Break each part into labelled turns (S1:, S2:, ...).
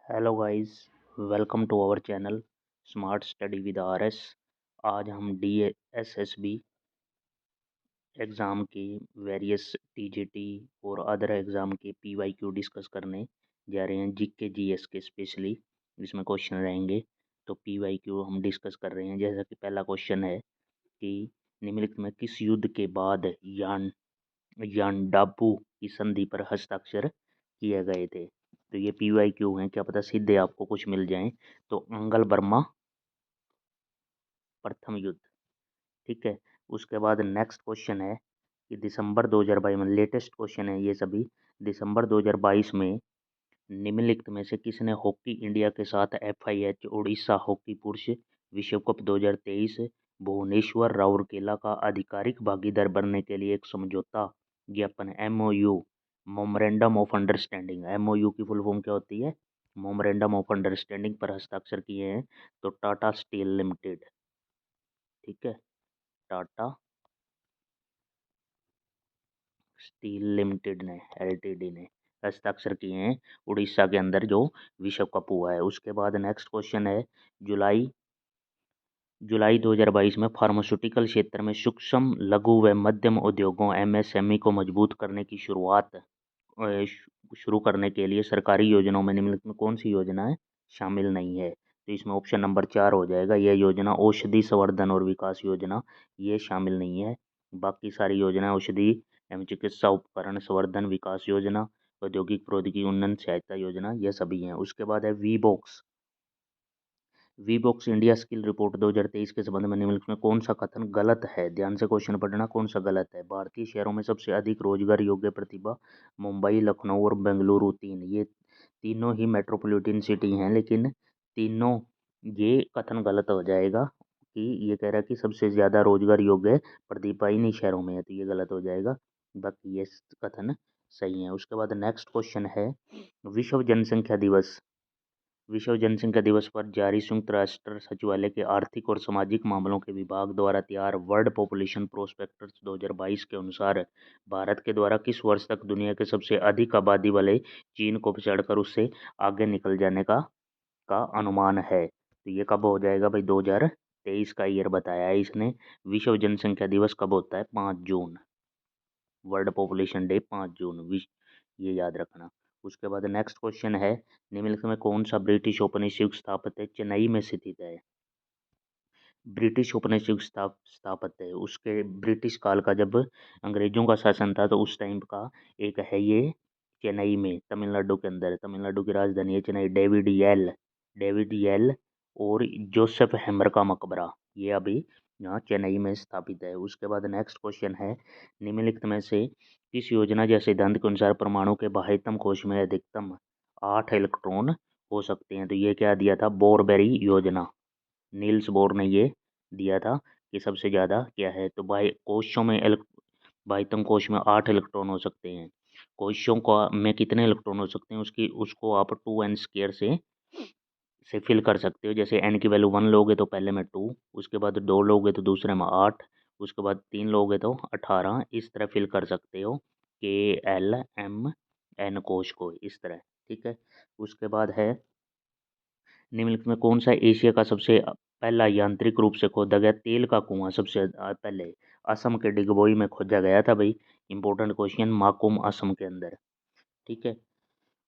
S1: Hello guys, welcome to our channel smart study with RS. आज हम DSSB exam के various TGT और other exam के PYQ discuss करने जा रहे हैं। जीके जीएस के स्पेशली इसमें क्वेश्चन रहेंगे, तो पीवाईक्यू हम डिस्कस कर रहे हैं। जैसा कि पहला क्वेश्चन है कि निम्नलिखित में किस युद्ध के बाद यानडाबू की संधि पर हस्ताक्षर किए गए थे। तो ये पीवाईक्यू हैं, क्या पता सीधे आपको कुछ मिल जाएं। तो अंगल बर्मा प्रथम युद्ध, ठीक है। उसके बाद नेक्स्ट क्वेश्चन है कि दिसंबर 2022 में, लेटेस्ट क्वेश्चन है ये सभी, दिसंबर 2022 में निम्नलिखित में से किसने हॉकी इंडिया के साथ एफआईएच उड़ीसा हॉकी पुरुष विश्व कप 2023 भुवनेश्वर राउरकेला का आधिकारिक भागीदार बनने के लिए एक समझौता ज्ञापन एमओयू मोमरेंडम ऑफ अंडरस्टैंडिंग, एमओयू की फुल फॉर्म क्या होती है, मोमरेंडम ऑफ अंडरस्टैंडिंग पर हस्ताक्षर किए हैं। तो टाटा स्टील लिमिटेड, ठीक है, टाटा स्टील लिमिटेड ने, एलटीडी ने हस्ताक्षर किए हैं उड़ीसा के अंदर जो विश्व कप हुआ है। उसके बाद नेक्स्ट क्वेश्चन है, जुलाई जुलाई 2022 में फार्मास्यूटिकल क्षेत्र में सूक्ष्म लघु व मध्यम उद्योगों एमएसएमई को मजबूत करने की शुरू करने के लिए सरकारी योजनाओं में निम्नलिखित में कौन सी योजनाएं शामिल नहीं है। तो इसमें ऑप्शन नंबर 4 हो जाएगा। यह योजना औषधि संवर्धन और विकास योजना, ये शामिल नहीं है। बाकी सारी योजनाएं औषधि एवं चिकित्सा उपकरण संवर्धन विकास योजना, औद्योगिक प्रौद्योगिकी उन्नयन सहायता योजना, यह सभी हैं। उसके बाद है वीबॉक्स इंडिया स्किल रिपोर्ट 2023 के संबंध में निम्नलिखित में कौन सा कथन गलत है। ध्यान से क्वेश्चन पढ़ना, कौन सा गलत है। भारतीय शहरों में सबसे अधिक रोजगार योग्य प्रतिभा मुंबई, लखनऊ और बेंगलुरु, ये तीनों ही मेट्रोपॉलिटन सिटी हैं, लेकिन तीनों, ये कथन गलत हो जाएगा कि ये कह रहा है कि सबसे ज़्यादा रोजगार योग्य प्रतिभा इन्हीं शहरों में है, तो ये गलत हो जाएगा। बाकी ये कथन सही है। उसके बाद नेक्स्ट क्वेश्चन है, विश्व जनसंख्या दिवस विश्व जनसंख्या दिवस पर जारी संयुक्त राष्ट्र सचिवालय के आर्थिक और सामाजिक मामलों के विभाग द्वारा तैयार वर्ल्ड पॉपुलेशन प्रोस्पेक्टस 2022 के अनुसार भारत के द्वारा किस वर्ष तक दुनिया के सबसे अधिक आबादी वाले चीन को पछाड़कर उससे आगे निकल जाने का अनुमान है। तो ये कब हो जाएगा भाई, 2023 का ईयर बताया है इसने। विश्व जनसंख्या दिवस कब होता है, 5 जून। वर्ल्ड पॉपुलेशन डे 5 जून, ये याद रखना। उसके बाद नेक्स्ट क्वेश्चन है, निम्नलिखित में कौन सा ब्रिटिश औपनिवेशिक स्थापित है, चेन्नई में स्थित है। ब्रिटिश औपनिवेशिक स्थापित है, उसके ब्रिटिश काल का जब अंग्रेजों का शासन था तो उस टाइम का एक है ये, चेन्नई में, तमिलनाडु के अंदर। तमिलनाडु की राजधानी है चेन्नई। डेविड यल और जोसेफ हेमर का मकबरा, ये अभी यहाँ चेन्नई में स्थापित है। उसके बाद नेक्स्ट क्वेश्चन है, निम्नलिखित में से किस योजना या सिद्धांत के अनुसार परमाणु के बाह्यतम कोश में अधिकतम 8 इलेक्ट्रॉन हो सकते हैं। तो ये क्या दिया था, बोरबेरी योजना, नील्स बोर ने ये दिया था कि सबसे ज़्यादा क्या है। तो बाह्यतम कोश में 8 इलेक्ट्रॉन हो सकते हैं। कोशों का में कितने इलेक्ट्रॉन हो सकते हैं, उसको आप 2n² से फिल कर सकते हो। जैसे n की वैल्यू 1 लोगे तो पहले में 2, उसके बाद 2 लोगे तो दूसरे में 8, उसके बाद 3 लोगे तो 18, इस तरह फिल कर सकते हो KLMN कोश को, इस तरह, ठीक है। उसके बाद है, निम्नलिखित में कौन सा एशिया का सबसे पहला यांत्रिक रूप से खोदा गया तेल का कुआं सबसे पहले असम के डिगबोई में खोजा गया था भाई। इंपॉर्टेंट क्वेश्चन, माकुम असम के अंदर, ठीक है।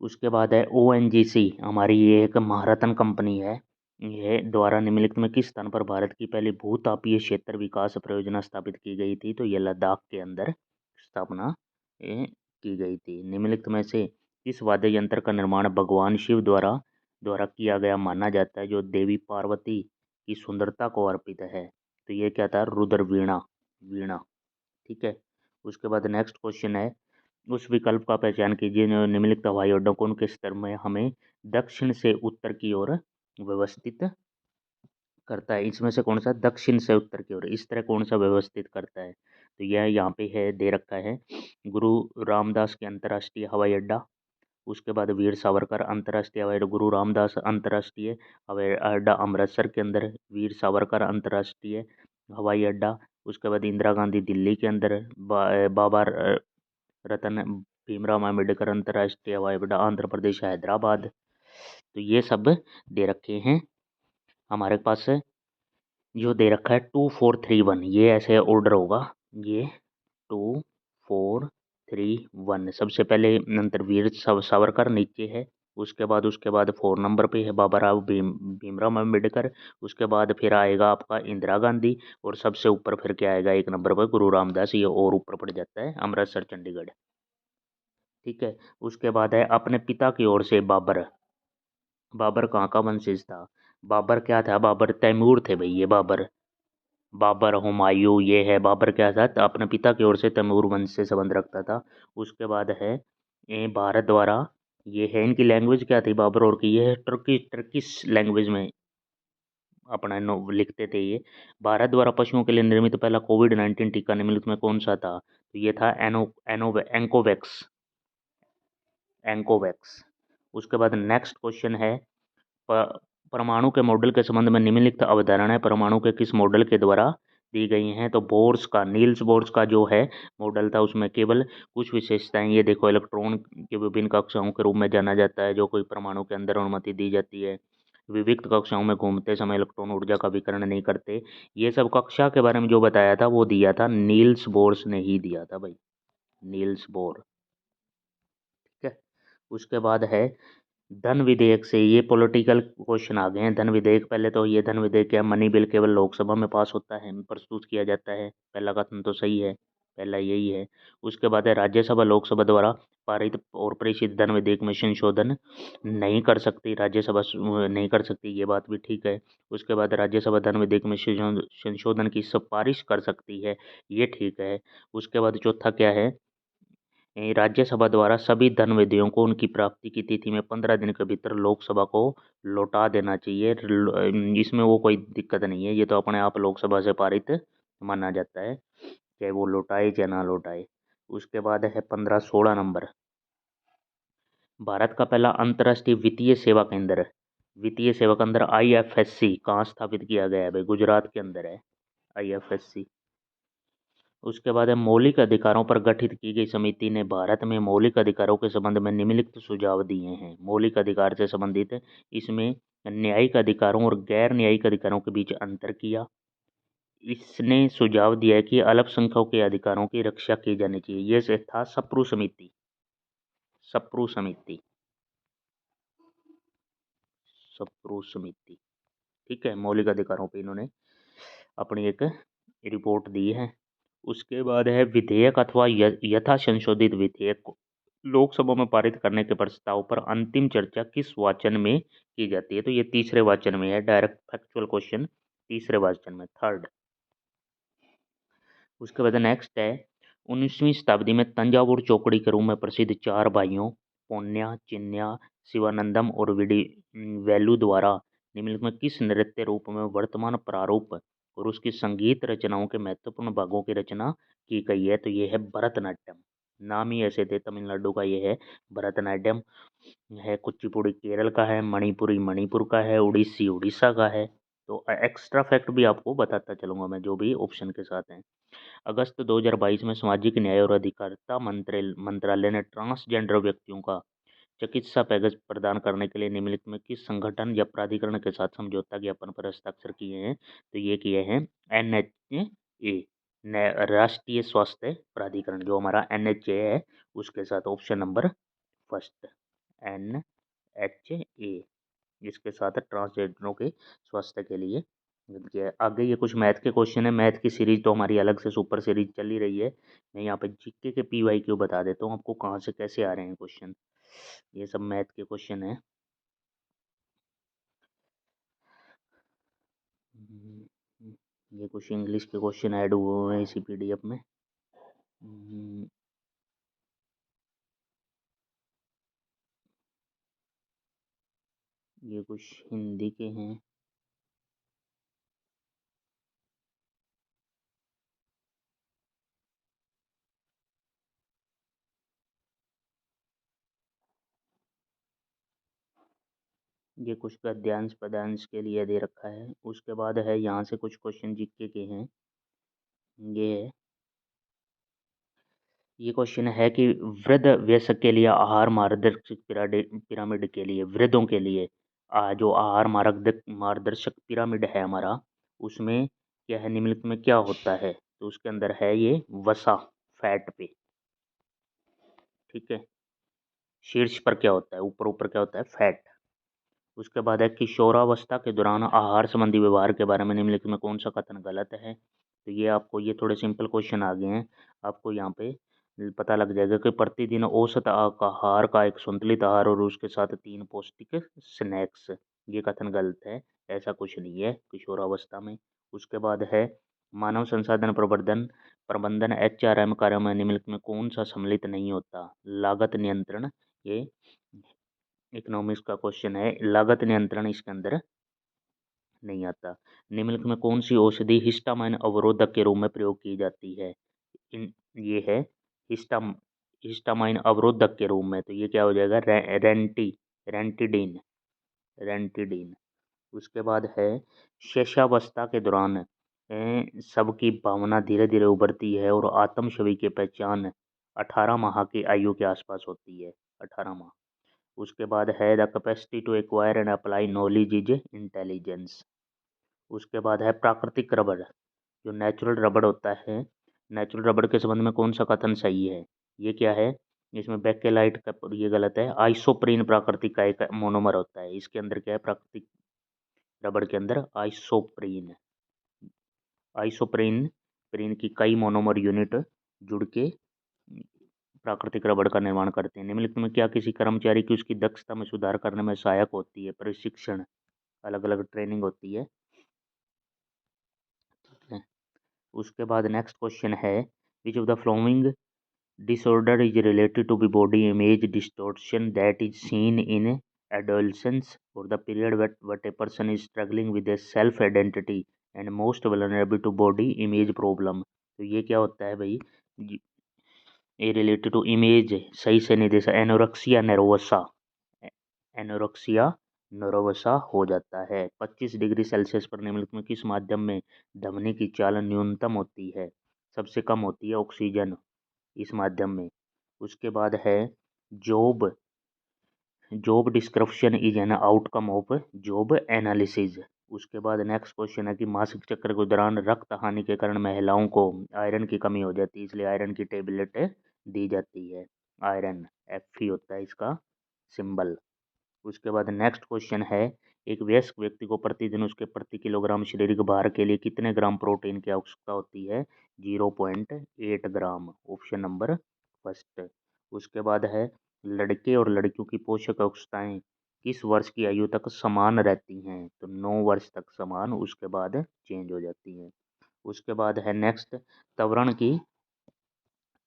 S1: उसके बाद है ONGC, हमारी ये एक महारत्न कंपनी है, यह द्वारा निम्नलिखित में किस स्थान पर भारत की पहली भूतापीय क्षेत्र विकास परियोजना स्थापित की गई थी। तो ये लद्दाख के अंदर स्थापना की गई थी। निम्नलिखित में से किस वाद्य यंत्र का निर्माण भगवान शिव द्वारा किया गया माना जाता है, जो देवी पार्वती की सुंदरता को अर्पित है। तो ये क्या था, रुद्र वीणा, ठीक है। उसके बाद नेक्स्ट क्वेश्चन है, उस विकल्प का पहचान कीजिए जो निम्नलिखित हवाई अड्डों को उनके स्तर में हमें दक्षिण से उत्तर की ओर व्यवस्थित करता है। इसमें से कौन सा दक्षिण से उत्तर की ओर इस तरह कौन सा व्यवस्थित करता है। तो यह यहाँ पे है, दे रखा है, गुरु रामदास के अंतर्राष्ट्रीय हवाई अड्डा, उसके बाद वीर सावरकर अंतर्राष्ट्रीय हवाई अड्डा, गुरु रामदास अंतर्राष्ट्रीय हवाई अड्डा अमृतसर के अंदर, वीर सावरकर अंतर्राष्ट्रीय हवाई अड्डा, उसके बाद इंदिरा गांधी दिल्ली के अंदर, बाबा रतन भीमराव अम्बेडकर अंतर्राष्ट्रीय हवाई अड्डा आंध्र प्रदेश हैदराबाद, तो ये सब दे रखे हैं हमारे पास। जो दे रखा है 2431, ये ऐसे ऑर्डर होगा। ये 2431 सबसे पहले अंतरवीर सावरकर नीचे है। उसके बाद 4 नंबर पे है बाबा राव भीमराव अम्बेडकर। उसके बाद फिर आएगा आपका इंदिरा गांधी। और सबसे ऊपर फिर क्या आएगा 1 नंबर पर गुरु रामदास। ये और ऊपर पड़ जाता है अमृतसर चंडीगढ़। ठीक है। उसके बाद है अपने पिता की ओर से बाबर। बाबर कहाँ का वंशज था? बाबर क्या था? बाबर तैमूर थे भाई। ये बाबर, बाबर हुमायूं ये है। बाबर क्या था? तो अपने पिता की ओर से तैमूर वंश से संबंध रखता था। उसके बाद है भारत द्वारा, ये है इनकी लैंग्वेज क्या थी बाबर और की? ये है टर्किश लैंग्वेज में अपना लिखते थे ये। भारत द्वारा पशुओं के लिए निर्मित पहला कोविड-19 टीका निम्नलिखित में कौन सा था? तो ये था एनकोवैक्स। एंकोवैक्स। उसके बाद नेक्स्ट क्वेश्चन है परमाणु के मॉडल के संबंध में निम्नलिखित अवधारणाएं परमाणु के किस मॉडल के द्वारा दी गई हैं? तो बोर्स का, नील्स बोर्स का जो है मॉडल था उसमें केवल कुछ विशेषताएं, ये देखो, इलेक्ट्रॉन के विभिन्न कक्षाओं के रूप में जाना जाता है जो कोई परमाणु के अंदर अनुमति दी जाती है। विविक्त कक्षाओं में घूमते समय इलेक्ट्रॉन ऊर्जा का विकिरण नहीं करते। ये सब कक्षा के बारे में जो बताया था वो दिया था नील्स बोर्स ने ही दिया था भाई, नील्स बोर। ठीक है। उसके बाद है धन विधेयक से, ये पॉलिटिकल क्वेश्चन आ गए हैं। धन विधेयक, पहले तो ये धन विधेयक क्या, मनी बिल केवल लोकसभा में पास होता है, प्रस्तुत किया जाता है। पहला कथन तो सही है, पहला यही है। उसके बाद है राज्यसभा लोकसभा द्वारा पारित और प्रेषित धन विधेयक में संशोधन नहीं कर सकती, राज्यसभा नहीं कर सकती, ये बात भी ठीक है। उसके बाद राज्यसभा धन विधेयक में संशोधन की सिफारिश कर सकती है, ये ठीक है। उसके बाद चौथा क्या है, राज्यसभा द्वारा सभी धन विधेयकों को उनकी प्राप्ति की तिथि में 15 दिन के भीतर लोकसभा को लौटा देना चाहिए। इसमें वो कोई दिक्कत नहीं है, ये तो अपने आप लोकसभा से पारित माना जाता है, चाहे वो लौटाए चाहे ना लौटाए। उसके बाद है 15-16 नंबर, भारत का पहला अंतर्राष्ट्रीय वित्तीय सेवा केंद्र, वित्तीय सेवा केंद्र IFSC कहाँ स्थापित किया गया है भाई? गुजरात के अंदर है IFSC। उसके बाद है मौलिक अधिकारों पर गठित की गई समिति ने भारत में मौलिक अधिकारों के संबंध में निम्नलिखित सुझाव दिए हैं। मौलिक अधिकार से संबंधित इसमें न्यायिक अधिकारों और गैर न्यायिक अधिकारों के बीच अंतर किया। इसने सुझाव दिया है कि अल्पसंख्यकों के अधिकारों की रक्षा की जानी चाहिए। ये से था सप्रू समिति, सप्रू समिति, सप्रू समिति। ठीक है, मौलिक अधिकारों पे इन्होंने अपनी एक रिपोर्ट दी है। उसके बाद है विधेयक अथवा यथा संशोधित विधेयक को लोकसभा में पारित करने के प्रस्ताव पर अंतिम चर्चा किस वाचन में की जाती है? तो ये तीसरे वाचन में है, डायरेक्ट फैक्चुअल क्वेश्चन, तीसरे वाचन में, थर्ड। उसके बाद नेक्स्ट है 19वीं शताब्दी में तंजावुर चौकड़ी के रूप में प्रसिद्ध 4 भाइयों पोन्या, चिन्या, शिवानंदम और वेलु द्वारा निम्नलिखित में किस नृत्य रूप में वर्तमान प्रारूप और उसकी संगीत रचनाओं के महत्वपूर्ण भागों की रचना की गई है? तो ये है भरतनाट्यम। नाम ही ऐसे थे, तमिलनाडु का ये है भरतनाट्यम है। कुचिपुड़ी केरल का है, मणिपुरी मणिपुर का है, उड़ीसी उड़ीसा का है। तो एक्स्ट्रा फैक्ट भी आपको बताता चलूंगा मैं जो भी ऑप्शन के साथ हैं। अगस्त 2022 में सामाजिक न्याय और अधिकारिता मंत्रालय ने ट्रांसजेंडर व्यक्तियों का चिकित्सा पैकेज प्रदान करने के लिए निम्नलिखित में किस संगठन या प्राधिकरण के साथ समझौता ज्ञापन पर हस्ताक्षर किए हैं? तो ये किए हैं NHA, राष्ट्रीय स्वास्थ्य प्राधिकरण, जो हमारा NHA है उसके साथ। ऑप्शन नंबर फर्स्ट, NHA, जिसके साथ ट्रांसजेंडरों के स्वास्थ्य के लिए किया है। आगे ये कुछ मैथ के क्वेश्चन है। मैथ की सीरीज तो हमारी अलग से सुपर सीरीज चल ही रही है। मैं यहाँ पे जीके के PYQ बता देता हूँ आपको कहाँ से कैसे आ रहे हैं क्वेश्चन। ये सब मैथ के क्वेश्चन है। ये कुछ इंग्लिश के क्वेश्चन ऐड हुए हैं इसी PDF में। ये कुछ हिंदी के हैं। ये कुछ गद्यांश पद्यांश के लिए दे रखा है। उसके बाद है यहाँ से कुछ क्वेश्चन जीके के हैं। ये है ये क्वेश्चन है कि वृद्ध वयस्क के लिए आहार मार्गदर्शक पिरामिड के लिए वृद्धों के लिए जो आहार मार्गदर्शक पिरामिड है हमारा, उसमें क्या है, निम्नलिखित में क्या होता है? तो उसके अंदर है ये वसा, फैट पे। ठीक है, शीर्ष पर क्या होता है, ऊपर ऊपर क्या होता है, फैट। उसके बाद है किशोरावस्था के दौरान आहार संबंधी व्यवहार के बारे में निम्नलिखित में कौन सा कथन गलत है? तो ये आपको, ये थोड़े सिंपल क्वेश्चन आ गए हैं, आपको यहाँ पे पता लग जाएगा कि प्रतिदिन औसत आहार का एक संतुलित आहार और उसके साथ 3 पौष्टिक स्नैक्स, ये कथन गलत है, ऐसा कुछ नहीं है किशोरावस्था में। उसके बाद है मानव संसाधन प्रबंधन प्रबंधन HRM कार्यों में निम्नलिखित में कौन सा सम्मिलित नहीं होता? लागत नियंत्रण, ये इकोनॉमिक्स का क्वेश्चन है, लागत नियंत्रण इसके अंदर नहीं आता। निम्नलिखित में कौन सी औषधि हिस्टामाइन अवरोधक के रूप में प्रयोग की जाती है? ये है हिस्टामाइन अवरोधक के रूप में, तो ये क्या हो जाएगा, रेंटिडीन, रेंटिडीन। उसके बाद है शैशवावस्था के दौरान सबकी भावना धीरे धीरे उभरती है और आत्म छवि की पहचान 18 माह की आयु के आसपास होती है, 18 माह। उसके बाद है the capacity to acquire and apply knowledge is intelligence. उसके बाद है प्राकृतिक रबड़, जो नेचुरल रबड़ होता है, नेचुरल रबड़ के संबंध में कौन सा कथन सही है? ये क्या है, इसमें बेकेलाइट का, ये गलत है। आइसोप्रीन प्राकृतिक का एक मोनोमर होता है, इसके अंदर क्या है, प्राकृतिक रबड़ के अंदर आइसोप्रीन, आइसोप्रीन प्रीन की कई मोनोमर यूनिट जुड़ के प्राकृतिक रबड़ का निर्माण करते हैं। निम्नलिखित में क्या किसी कर्मचारी की उसकी दक्षता में सुधार करने में सहायक होती है? प्रशिक्षण, अलग अलग ट्रेनिंग होती है। उसके बाद नेक्स्ट क्वेश्चन है which of the flowing disorder is related to the body image distortion that is seen in adolescence or the period what a person is struggling with a self identity and most vulnerable to body image problem। तो ये क्या होता है भाई, ये related to image, सही से नहीं दे, एनोरेक्सिया नर्वोसा, एनोरेक्सिया नर्वोसा हो जाता है। 25 डिग्री सेल्सियस पर निम्नलिखित में किस माध्यम में धमनी की चाल न्यूनतम होती है? सबसे कम होती है ऑक्सीजन, इस माध्यम में। उसके बाद है job, job description is an outcome of job analysis. उसके बाद नेक्स्ट क्वेश्चन है कि मासिक चक्र के दौरान रक्त हानि के कारण महिलाओं को आयरन की कमी हो जाती है, इसलिए आयरन की टेबलेट दी जाती है। आयरन Fe होता है इसका सिंबल। उसके बाद नेक्स्ट क्वेश्चन है एक वयस्क व्यक्ति को प्रतिदिन उसके प्रति किलोग्राम शारीरिक भार के लिए कितने ग्राम प्रोटीन की आवश्यकता होती है? 0.8 ग्राम, ऑप्शन नंबर फर्स्ट। उसके बाद है लड़के और लड़कियों की पोषक आवश्यकताएं किस वर्ष की आयु तक समान रहती हैं? तो 9 वर्ष तक समान, उसके बाद चेंज हो जाती हैं। उसके बाद है नेक्स्ट त्वरण की,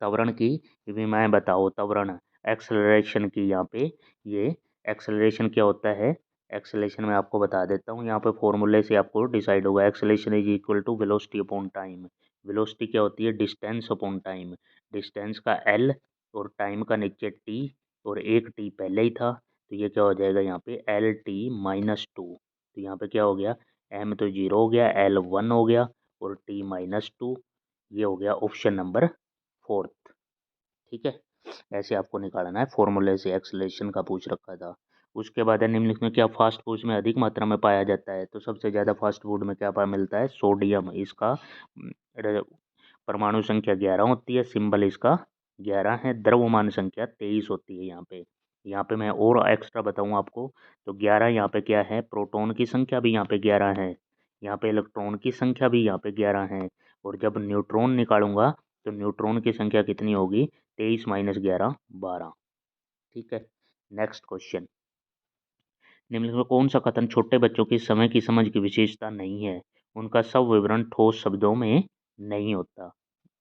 S1: त्वरण की विमाएँ बताओ। त्वरण एक्सेलरेशन की, यहाँ पे ये एक्सेलरेशन क्या होता है, एक्सेलरेशन मैं आपको बता देता हूँ, यहाँ पे फॉर्मूले से आपको डिसाइड होगा। Acceleration is equal to velocity upon time. Velocity क्या होती है, डिस्टेंस अपॉन टाइम। डिस्टेंस का एल और टाइम का नीचे टी, और एक टी पहले ही था, तो ये क्या हो जाएगा यहाँ पे एल टी माइनस टू। तो यहाँ पे क्या हो गया, एम तो जीरो हो गया, एल वन हो गया और टी माइनस टू, ये हो गया ऑप्शन नंबर फोर्थ। ठीक है, ऐसे आपको निकालना है, फॉर्मूले से एक्सेलरेशन का पूछ रखा था। उसके बाद है निम्नलिखित में क्या फास्ट फूड में अधिक मात्रा में पाया जाता है? तो सबसे ज़्यादा फास्ट फूड में क्या पाया मिलता है? सोडियम। इसका परमाणु संख्या 11 होती है, सिंबल इसका 11 है। द्रव्यमान संख्या 23 होती है। यहाँ पे मैं और एक्स्ट्रा बताऊँ आपको, तो 11 यहाँ पे क्या है, प्रोटॉन की संख्या भी यहाँ पे 11 है, यहाँ पे इलेक्ट्रॉन की संख्या भी यहाँ पे 11 है, और जब न्यूट्रॉन निकालूंगा तो न्यूट्रॉन की संख्या कितनी होगी, 23 माइनस 11 12। ठीक है, नेक्स्ट क्वेश्चन, निम्नलिखित में कौन सा कथन छोटे बच्चों की समय की समझ की विशेषता नहीं है? उनका सब विवरण ठोस शब्दों में नहीं होता,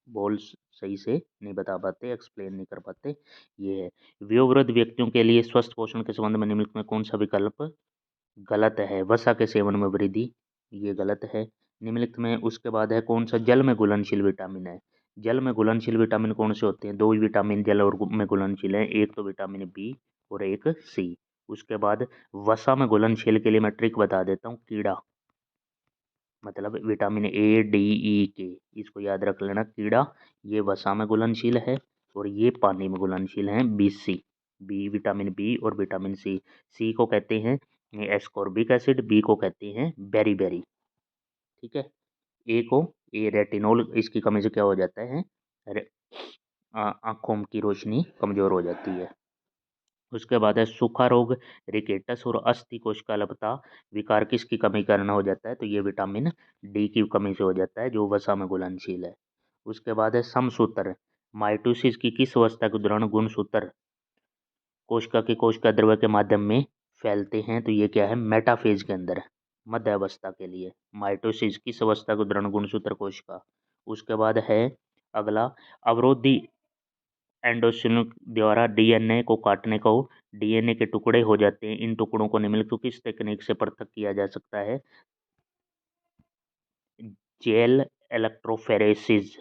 S1: बोल सही से नहीं बता पाते, एक्सप्लेन नहीं कर पाते, ये है। वयोवृद्ध व्यक्तियों के लिए स्वस्थ पोषण के संबंध में निम्नलिखित में कौन सा विकल्प गलत है? वसा के सेवन में वृद्धि, ये गलत है। निम्नलिखित में उसके बाद है कौन सा जल में घुलनशील विटामिन है? जल में घुलनशील विटामिन कौन से होते हैं? दो ही विटामिन जल और में घुलनशील हैं, एक तो विटामिन बी और एक सी। उसके बाद वसा में घुलनशील के लिए मैं ट्रिक बता देता हूँ, कीड़ा, मतलब विटामिन ए डी ई के, इसको याद रख लेना, कीड़ा ये वसा में घुलनशील है। और ये पानी में घुलनशील हैं BC, बी विटामिन बी और विटामिन सी। सी को कहते हैं एस्कॉर्बिक एसिड, बी को कहते हैं बेरीबेरी। ठीक है। ए को ए रेटिनॉल, इसकी कमी से क्या हो जाता है, आंखों की रोशनी कमजोर हो जाती है। उसके बाद है सूखा रोग, रिकेटस और अस्थि कोशिकालता विकार किसकी कमी के कारण हो जाता है, तो ये विटामिन डी की कमी से हो जाता है जो वसा में घुलनशील है। उसके बाद है समसूत्र, माइटोसिस की किस अवस्था के दौरान गुणसूत्र कोशिका के कोशिका द्रव्य के माध्यम में फैलते हैं, तो ये क्या है, मेटाफेज के अंदर, मध्य अवस्था के लिए माइटोसिस किस अवस्था के दौरान गुणसूत्र कोशिका। उसके बाद है अगला, अवरोधी एंडोसिन द्वारा डीएनए को काटने को डीएनए के टुकड़े हो जाते हैं, इन टुकड़ों को निम्नलिखित किस तकनीक से पृथक किया जा सकता है, जेल इलेक्ट्रोफेरेसिस,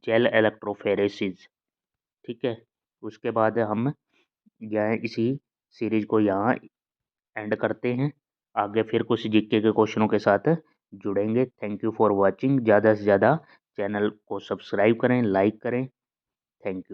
S1: जेल इलेक्ट्रोफेरेसिस। ठीक है। उसके बाद हम यह इसी सीरीज को यहाँ एंड करते हैं, आगे फिर कुछ जीके के क्वेश्चनों के साथ जुड़ेंगे। Thank you for watching. ज़्यादा से ज़्यादा चैनल को सब्सक्राइब करें, लाइक करें। Thank you.